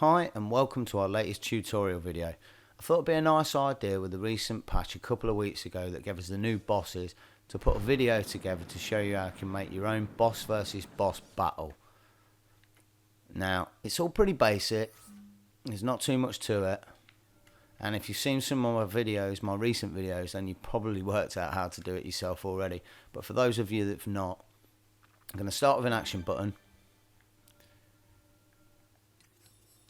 Hi and welcome to our latest tutorial video. I thought it'd be a nice idea with the recent patch a couple of weeks ago that gave us the new bosses to put a video together to show you how you can make your own boss versus boss battle. Now it's all pretty basic, there's not too much to it, and if you've seen some of my videos, my recent videos, then you've probably worked out how to do it yourself already. But for those of you that have not, I'm going to start with an action button.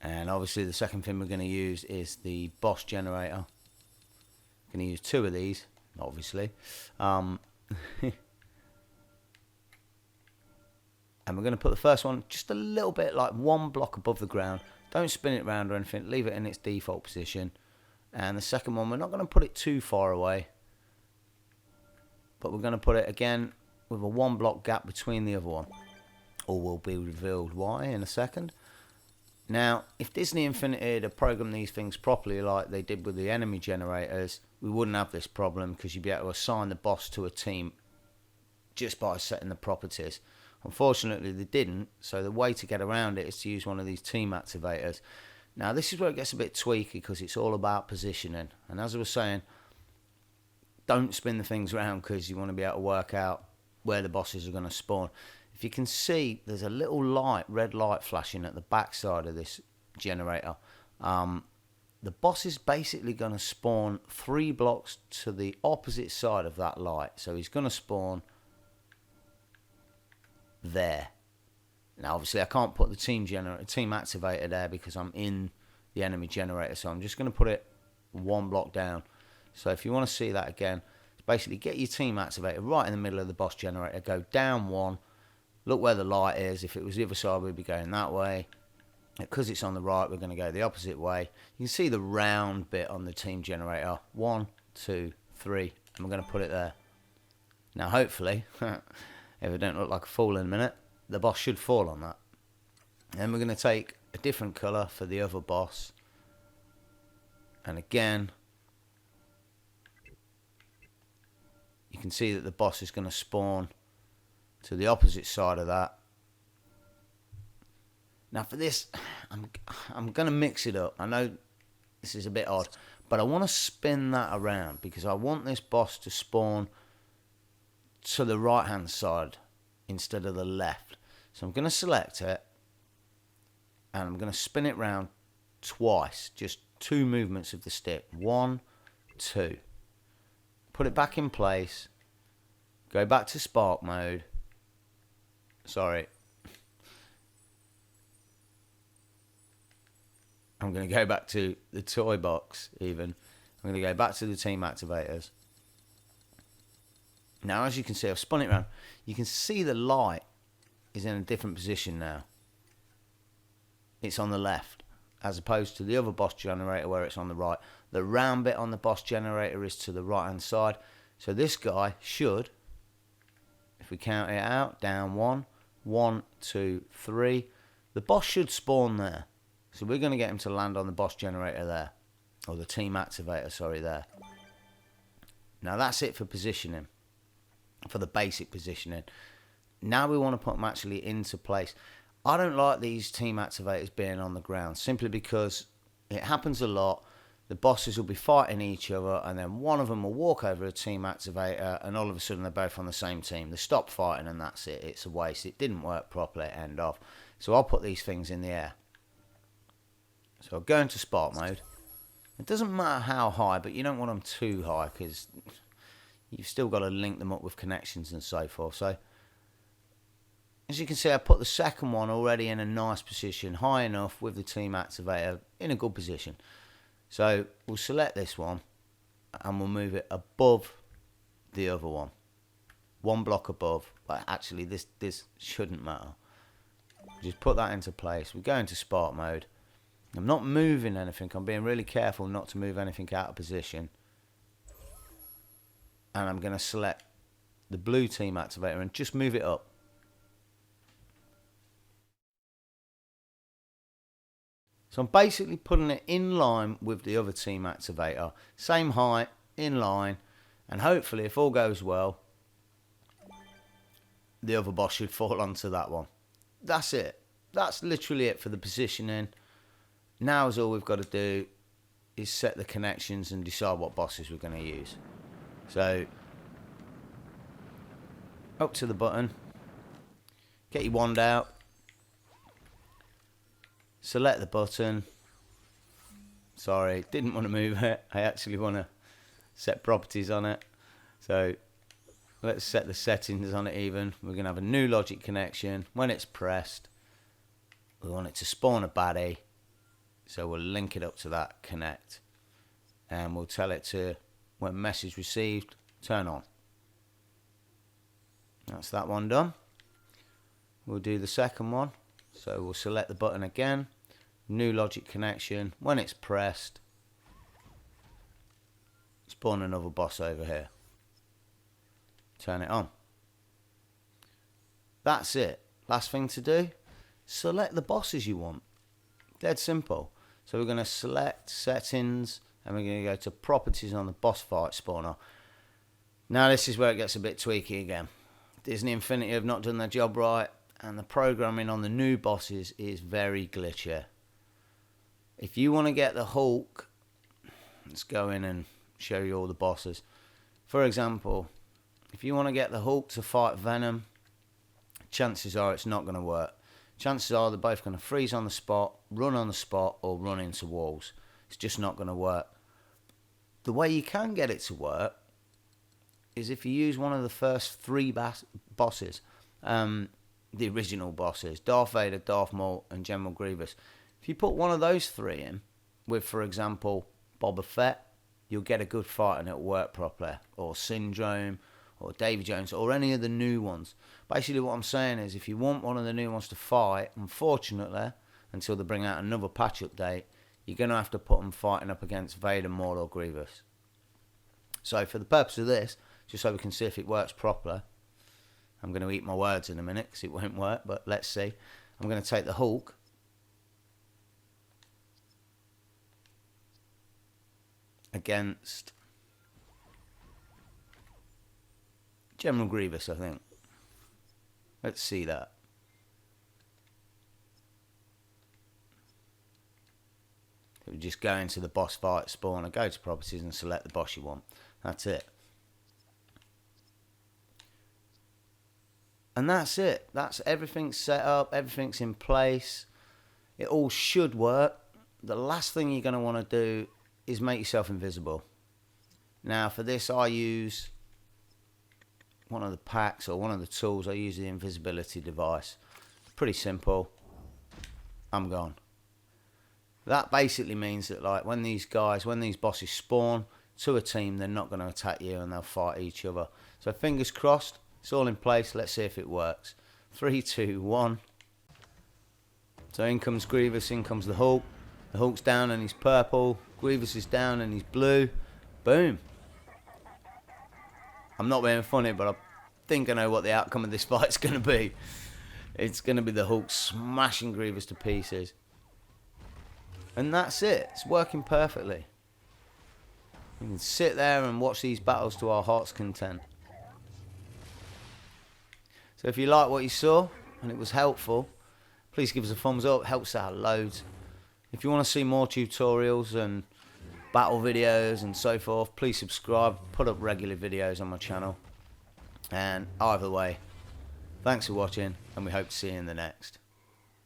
And obviously the second thing we're going to use is the boss generator. I'm going to use two of these, obviously. And we're going to put the first one just a little bit, like one block above the ground. Don't spin it around or anything, leave it in its default position. And the second one, we're not going to put it too far away, but we're going to put it again with a one block gap between the other one. All will be revealed why in a second. Now, if Disney Infinity had programmed these things properly like they did with the enemy generators, we wouldn't have this problem because you'd be able to assign the boss to a team just by setting the properties. Unfortunately, they didn't, so the way to get around it is to use one of these team activators. Now, this is where it gets a bit tweaky because it's all about positioning. And as I was saying, don't spin the things around because you want to be able to work out where the bosses are going to spawn. If you can see, there's a little light, red light flashing at the back side of this generator. The boss is basically going to spawn 3 blocks to the opposite side of that light. So he's going to spawn there. Now, obviously, I can't put the team activator there because I'm in the enemy generator. So I'm just going to put it one block down. So if you want to see that again, basically get your team activator right in the middle of the boss generator. Go down one. Look where the light is. If it was the other side, we'd be going that way. Because it's on the right, we're going to go the opposite way. You can see the round bit on the team generator. 1, 2, 3. And we're going to put it there. Now, hopefully, if it don't look like a fool in a minute, the boss should fall on that. Then we're going to take a different colour for the other boss. And again, you can see that the boss is going to spawn to the opposite side of that. Now for this, I'm going to mix it up. I know this is a bit odd, but I want to spin that around because I want this boss to spawn to the right hand side instead of the left. So I'm going to select it and I'm going to spin it round twice, just 2 movements of the stick. 1, 2. Put it back in place. Go back to spark mode. Sorry. I'm going to go back to the toy box even. I'm going to go back to the team activators. Now, as you can see, I've spun it around. You can see the light is in a different position now. It's on the left, as opposed to the other boss generator where it's on the right. The round bit on the boss generator is to the right-hand side. So this guy should, if we count it out, down 1, 1, 2, 3. The boss should spawn there. So we're going to get him to land on the boss generator there. Or the team activator, sorry, there. Now that's it for positioning. For the basic positioning. Now we want to put them actually into place. I don't like these team activators being on the ground. Simply because it happens a lot. The bosses will be fighting each other and then one of them will walk over a team activator and all of a sudden they're both on the same team. They stop fighting and that's it. It's a waste. It didn't work properly. End off. So I'll put these things in the air. So I'll go into spark mode. It doesn't matter how high, but you don't want them too high because you've still got to link them up with connections and so forth. So as you can see, I put the second one already in a nice position, high enough with the team activator in a good position. So we'll select this one and we'll move it above the other one. 1 block above. But actually this shouldn't matter. Just put that into place. We go into spark mode. I'm not moving anything. I'm being really careful not to move anything out of position. And I'm going to select the blue team activator and just move it up. So I'm basically putting it in line with the other team activator. Same height, in line. And hopefully, if all goes well, the other boss should fall onto that one. That's it. That's literally it for the positioning. Now is all we've got to do is set the connections and decide what bosses we're going to use. So, up to the button, get your wand out, select the button. Sorry, didn't want to move it. I actually want to set properties on it. So let's set the settings on it even. We're going to have a new logic connection. When it's pressed, we want it to spawn a baddie. So we'll link it up to that connect. And we'll tell it to, when message received, turn on. That's that one done. We'll do the second one. So we'll select the button again. New logic connection. When it's pressed, spawn another boss over here. Turn it on. That's it. Last thing to do, select the bosses you want. Dead simple. So we're going to select settings and we're going to go to properties on the boss fight spawner. Now this is where it gets a bit tweaky again. Disney Infinity have not done their job right, and the programming on the new bosses is very glitchy. If you want to get the Hulk, let's go in and show you all the bosses. For example, if you want to get the Hulk to fight Venom, chances are it's not going to work. Chances are they're both going to freeze on the spot, run on the spot, or run into walls. It's just not going to work. The way you can get it to work is if you use one of the first three bosses, the original bosses, Darth Vader, Darth Maul, and General Grievous. If you put one of those three in, with, for example, Boba Fett, you'll get a good fight and it'll work properly. Or Syndrome, or Davy Jones, or any of the new ones. Basically what I'm saying is, if you want one of the new ones to fight, unfortunately, until they bring out another patch update, you're going to have to put them fighting up against Vader, Maul, or Grievous. So for the purpose of this, just so we can see if it works properly, I'm going to eat my words in a minute because it won't work, but let's see. I'm going to take the Hulk. Against General Grievous, I think. Let's see that. We just go into the boss fight spawner, go to properties and select the boss you want. That's it. And that's it. That's everything set up, everything's in place. It all should work. The last thing you're going to want to do is make yourself invisible. Now for this I use one of the packs or one of the tools. I use the invisibility device. Pretty simple. I'm gone. That basically means that, like, when these bosses spawn to a team, they're not going to attack you and they'll fight each other. So fingers crossed, it's all in place. Let's see if it works. 3, 2, 1. So in comes Grievous, in comes the Hulk. The Hulk's down and he's purple. Grievous is down and he's blue. Boom. I'm not being funny, but I think I know what the outcome of this fight's going to be. It's going to be the Hulk smashing Grievous to pieces. And that's it. It's working perfectly. We can sit there and watch these battles to our heart's content. So if you like what you saw and it was helpful, please give us a thumbs up. It helps out loads. If you want to see more tutorials and battle videos and so forth, please subscribe. Put up regular videos on my channel. And either way, thanks for watching, and we hope to see you in the next.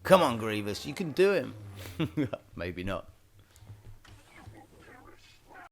Come on, Grievous, you can do him. Maybe not.